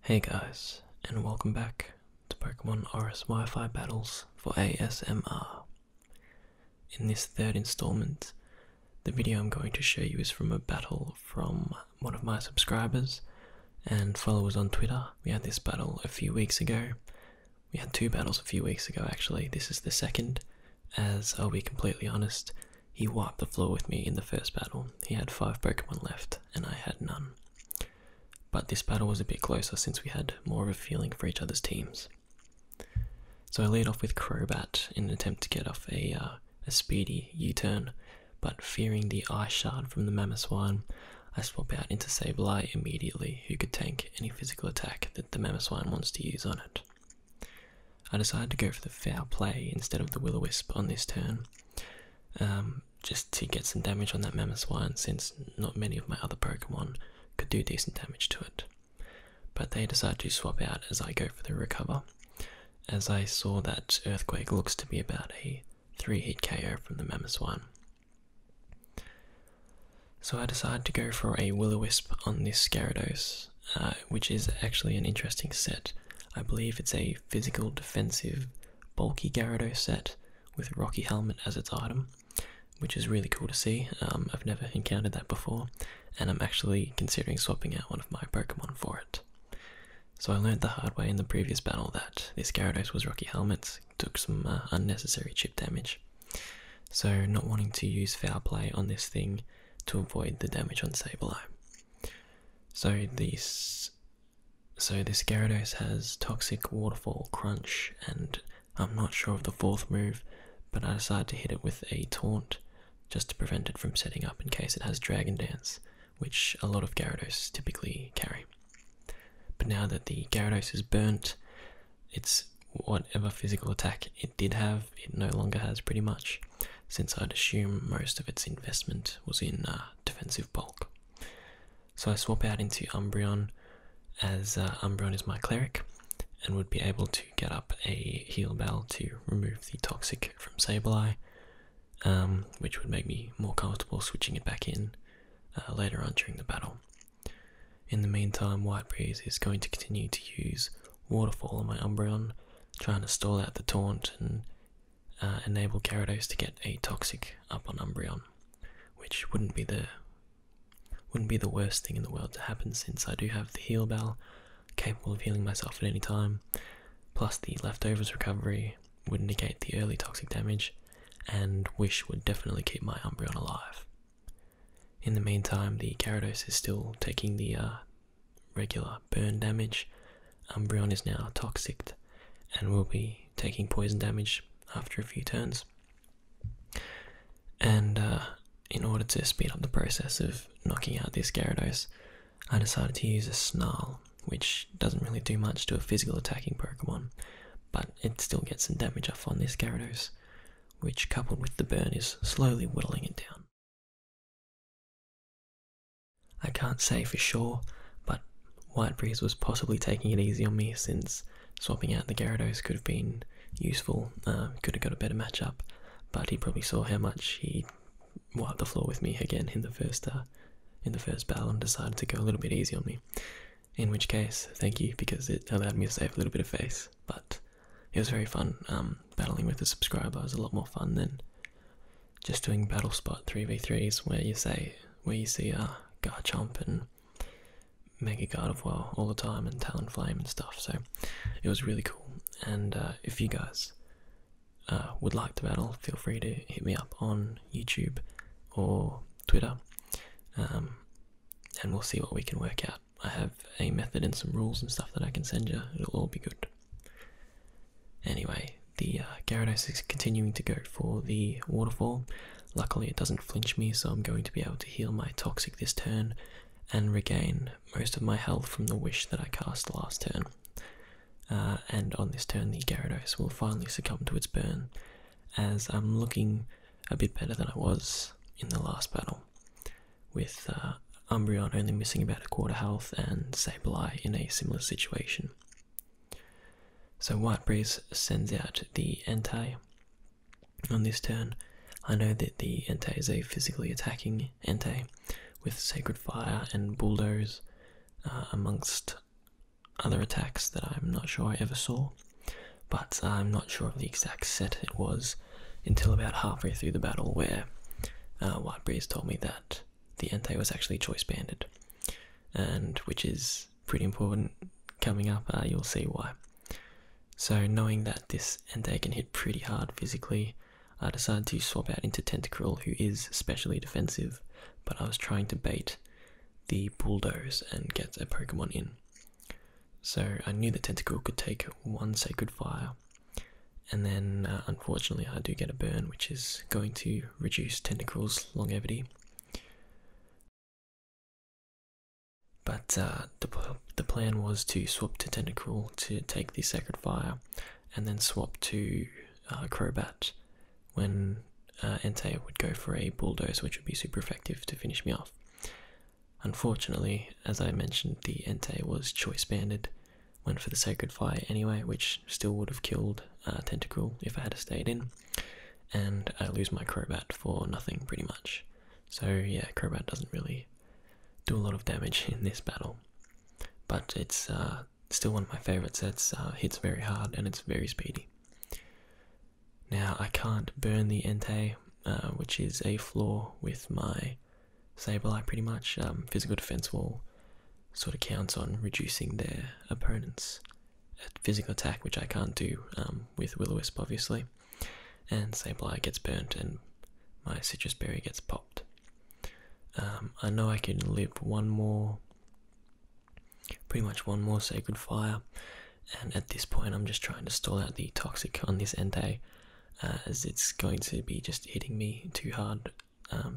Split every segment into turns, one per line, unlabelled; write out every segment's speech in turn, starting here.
Hey guys, and welcome back to Pokemon Oris Wi-Fi Battles for ASMR. In this third installment, the video I'm going to show you is from a battle from one of my subscribers and followers on Twitter. We had this battle a few weeks ago. We had two battles a few weeks ago actually. This is the second, as I'll be completely honest, he wiped the floor with me in the first battle. He had 5 Pokemon left and I had none. But this battle was a bit closer since we had more of a feeling for each other's teams. So I lead off with Crobat in an attempt to get off a speedy U-turn, but fearing the Ice Shard from the Mamoswine, I swap out into Sableye immediately, who could tank any physical attack that the Mamoswine wants to use on it. I decided to go for the Foul Play instead of the Will-O-Wisp on this turn, just to get some damage on that Mamoswine since not many of my other Pokemon could do decent damage to it. But they decide to swap out as I go for the Recover, as I saw that Earthquake looks to be about a 3-hit KO from the Mamoswine. So I decide to go for a Will-O-Wisp on this Gyarados, which is actually an interesting set. I believe it's a physical defensive bulky Gyarados set with Rocky Helmet as its item, which is really cool to see. I've never encountered that before, and I'm actually considering swapping out one of my Pokemon for it. So I learned the hard way in the previous battle that this Gyarados was Rocky Helmets, took some unnecessary chip damage. So not wanting to use Foul Play on this thing to avoid the damage on Sableye. So this Gyarados has Toxic, Waterfall, Crunch, and I'm not sure of the 4th move, but I decided to hit it with a Taunt just to prevent it from setting up in case it has Dragon Dance, which a lot of Gyarados typically carry. But now that the Gyarados is burnt, it's whatever physical attack it did have, it no longer has pretty much, since I'd assume most of its investment was in defensive bulk. So I swap out into Umbreon, as Umbreon is my cleric, and would be able to get up a Heal Bell to remove the Toxic from Sableye, which would make me more comfortable switching it back in later on during the battle. In the meantime, White Breeze is going to continue to use Waterfall on my Umbreon, trying to stall out the Taunt and enable Gyarados to get a Toxic up on Umbreon, which wouldn't be the worst thing in the world to happen since I do have the Heal Bell, capable of healing myself at any time, plus the Leftovers recovery would negate the early toxic damage, and Wish would definitely keep my Umbreon alive. In the meantime, the Gyarados is still taking the regular burn damage. Umbreon is now toxicked and will be taking poison damage after a few turns. And in order to speed up the process of knocking out this Gyarados, I decided to use a Snarl, which doesn't really do much to a physical attacking Pokemon, but it still gets some damage off on this Gyarados, which coupled with the burn is slowly whittling it down. I can't say for sure, but White Breeze was possibly taking it easy on me since swapping out the Gyarados could have been useful, could have got a better matchup, but he probably saw how much he wiped the floor with me again in the first battle and decided to go a little bit easy on me. In which case, thank you, because it allowed me to save a little bit of face. But it was very fun. Battling with a subscriber was a lot more fun than just doing Battle Spot 3v3s where you see Garchomp and Mega Gardevoir all the time and Talonflame and stuff. So it was really cool. And if you guys would like to battle, feel free to hit me up on YouTube or Twitter, and we'll see what we can work out. I have a method and some rules and stuff that I can send you. It'll all be good. Anyway, the Gyarados is continuing to go for the Waterfall. Luckily it doesn't flinch me, so I'm going to be able to heal my Toxic this turn and regain most of my health from the Wish that I cast last turn. And on this turn the Gyarados will finally succumb to its burn, as I'm looking a bit better than I was in the last battle, with Umbreon only missing about a quarter health and Sableye in a similar situation. So White Breeze sends out the Entei on this turn. I know that the Entei is a physically attacking Entei with Sacred Fire and Bulldoze amongst other attacks that I'm not sure I ever saw, but I'm not sure of the exact set it was until about halfway through the battle, where Whitebreeze told me that the Entei was actually choice banded, and which is pretty important. Coming up, you'll see why. So knowing that this Entei can hit pretty hard physically, I decided to swap out into Tentacruel, who is specially defensive, but I was trying to bait the Bulldoze and get a Pokemon in. So I knew that Tentacruel could take one Sacred Fire, and then unfortunately I do get a burn, which is going to reduce Tentacruel's longevity. But the plan was to swap to Tentacruel to take the Sacred Fire, and then swap to Crobat when Entei would go for a Bulldoze, which would be super effective to finish me off. Unfortunately, as I mentioned, the Entei was choice banded, went for the Sacred Fire anyway, which still would have killed Tentacruel if I had stayed in, and I lose my Crobat for nothing pretty much. So yeah, Crobat doesn't really do a lot of damage in this battle, but it's still one of my favourite sets. Hits very hard and it's very speedy. Now I can't burn the Entei, which is a flaw with my Sableye pretty much. Physical defense wall sort of counts on reducing their opponent's physical attack, which I can't do with Will-O-Wisp obviously, and Sableye gets burnt and my Citrus Berry gets popped. I know I can live pretty much one more Sacred Fire, and at this point I'm just trying to stall out the Toxic on this Entei, as it's going to be just hitting me too hard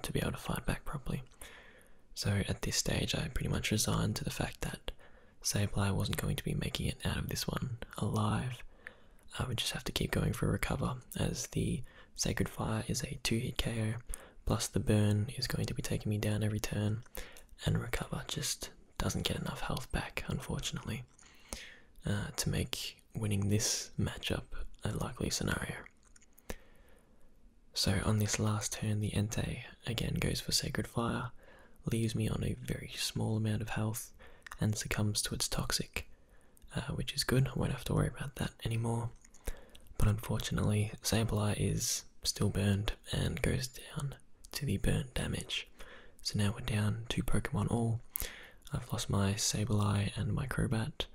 to be able to fight back properly. So at this stage I pretty much resigned to the fact that Sableye wasn't going to be making it out of this one alive. I would just have to keep going for a recover, as the Sacred Fire is a 2-hit KO, plus the burn is going to be taking me down every turn, and recover just doesn't get enough health back, unfortunately, to make winning this matchup a likely scenario. So on this last turn, the Entei again goes for Sacred Fire, leaves me on a very small amount of health, and succumbs to its Toxic, which is good. I won't have to worry about that anymore. But unfortunately, Sableye is still burned and goes down to the burn damage. So now we're down 2 Pokemon all. I've lost my Sableye and my Crobat,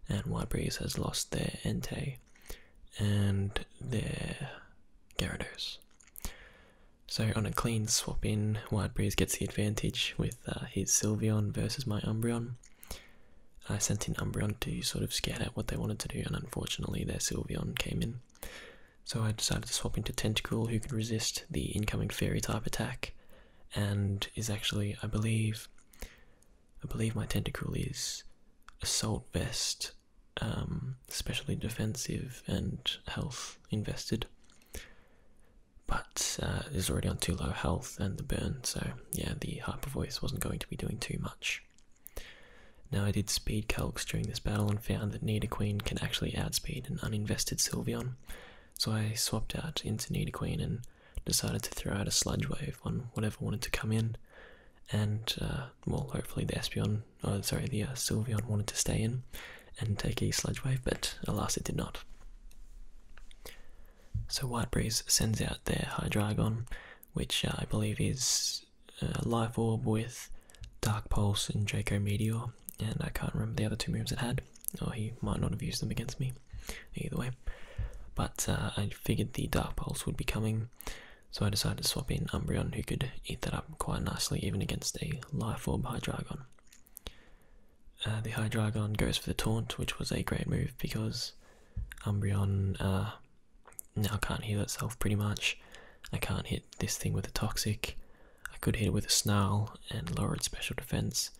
and Whitebreeze has lost their Entei and their Gyarados. So on a clean swap in, Whitebreeze gets the advantage with his Sylveon versus my Umbreon. I sent in Umbreon to sort of scout out what they wanted to do, and unfortunately their Sylveon came in. So I decided to swap into Tentacruel, who can resist the incoming Fairy type attack, and is actually, I believe my Tentacruel is Assault Vest, especially defensive and health invested, but is already on too low health and the burn, so yeah, the Hyper Voice wasn't going to be doing too much. Now I did speed calcs during this battle and found that Nidoqueen can actually outspeed an uninvested Sylveon, so I swapped out into Nidoqueen and decided to throw out a Sludge Wave on whatever wanted to come in, and well, hopefully the Sylveon wanted to stay in and take a Sludge Wave, but alas it did not. So Whitebreeze sends out their Hydreigon, which I believe is Life Orb with Dark Pulse and Draco Meteor, and I can't remember the other 2 moves it had, or he might not have used them against me, either way. But I figured the Dark Pulse would be coming, so I decided to swap in Umbreon, who could eat that up quite nicely even against a Life Orb Hydreigon. The Hydreigon goes for the Taunt, which was a great move because Umbreon now can't heal itself pretty much. I can't hit this thing with a Toxic. I could hit it with a Snarl and lower its special defense,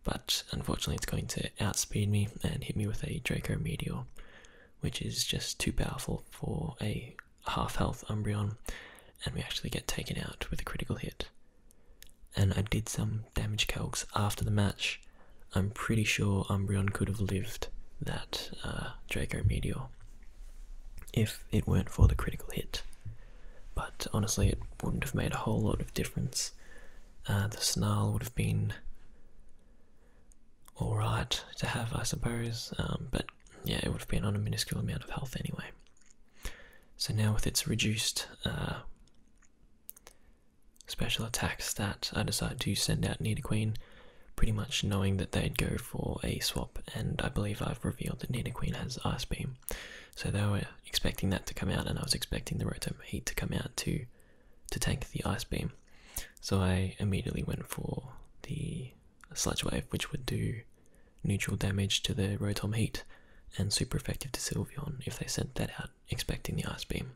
but unfortunately it's going to outspeed me and hit me with a Draco Meteor, which is just too powerful for a half health Umbreon, and we actually get taken out with a critical hit. And I did some damage calcs after the match. I'm pretty sure Umbreon could have lived that Draco Meteor if it weren't for the critical hit, but honestly it wouldn't have made a whole lot of difference. The Snarl would have been alright to have, I suppose, but yeah, it would have been on a minuscule amount of health anyway. So now with its reduced special attack stat, I decided to send out Nidoqueen, pretty much knowing that they'd go for a swap, and I believe I've revealed that Nidoqueen has Ice Beam. So they were expecting that to come out, and I was expecting the Rotom Heat to come out to tank the Ice Beam. So I immediately went for the Sludge Wave, which would do neutral damage to the Rotom Heat and super effective to Sylveon if they sent that out expecting the Ice Beam.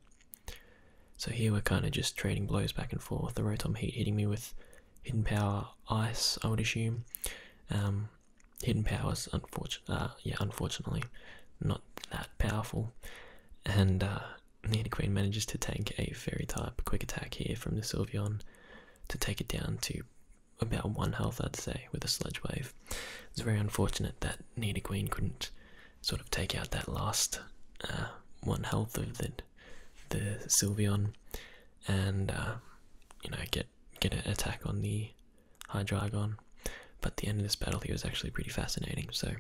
So here we're kind of just trading blows back and forth. The Rotom Heat hitting me with Hidden Power Ice, I would assume. Hidden Power's unfortunately not that powerful. And Nidoqueen manages to tank a Fairy type Quick Attack here from the Sylveon to take it down to about 1 health, I'd say, with a Sludge Wave. It's very unfortunate that Nidoqueen couldn't sort of take out that last 1 health of the Sylveon and get an attack on the Hydreigon. But the end of this battle here was actually pretty fascinating. So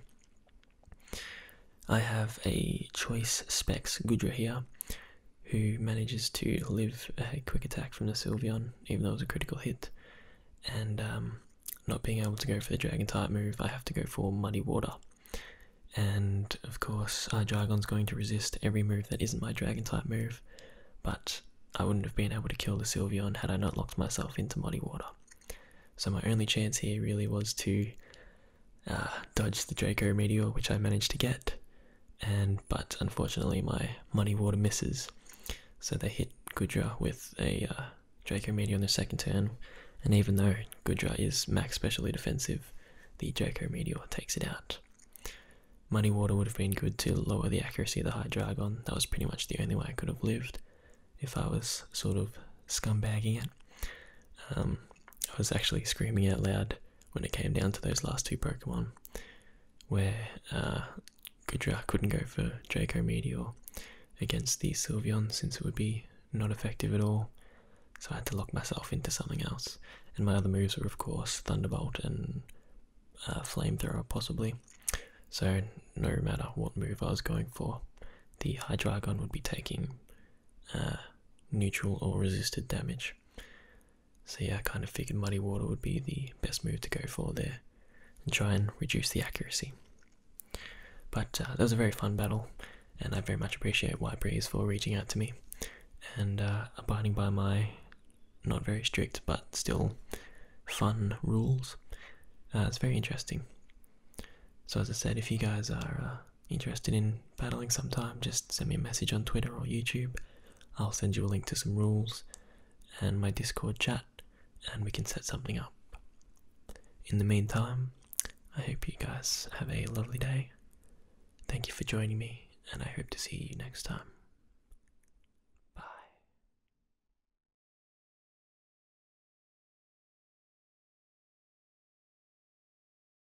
I have a Choice Specs Goodra here, who manages to live a quick attack from the Sylveon, even though it was a critical hit. And not being able to go for the Dragon type move, I have to go for Muddy Water. And of course, Hydreigon's going to resist every move that isn't my Dragon type move, but I wouldn't have been able to kill the Sylveon had I not locked myself into Muddy Water. So my only chance here really was to dodge the Draco Meteor, which I managed to get, but unfortunately my Muddy Water misses. So they hit Goodra with a Draco Meteor on the second turn, and even though Goodra is max specially defensive, the Draco Meteor takes it out. Muddy Water would have been good to lower the accuracy of the Hydreigon. That was pretty much the only way I could have lived if I was sort of scumbagging it. I was actually screaming out loud when it came down to those last 2 Pokemon, where Goodra couldn't go for Draco Meteor against the Sylveon since it would be not effective at all, so I had to lock myself into something else. And my other moves were of course Thunderbolt and Flamethrower possibly, so no matter what move I was going for, the Hydreigon would be taking neutral or resisted damage. So yeah, I kind of figured Muddy Water would be the best move to go for there and try and reduce the accuracy. But that was a very fun battle, and I very much appreciate White Breeze for reaching out to me and abiding by my not very strict but still fun rules. It's very interesting. So as I said, if you guys are interested in battling sometime, just send me a message on Twitter or YouTube. I'll send you a link to some rules and my Discord chat, and we can set something up. In the meantime, I hope you guys have a lovely day. Thank you for joining me, and I hope to see you next time.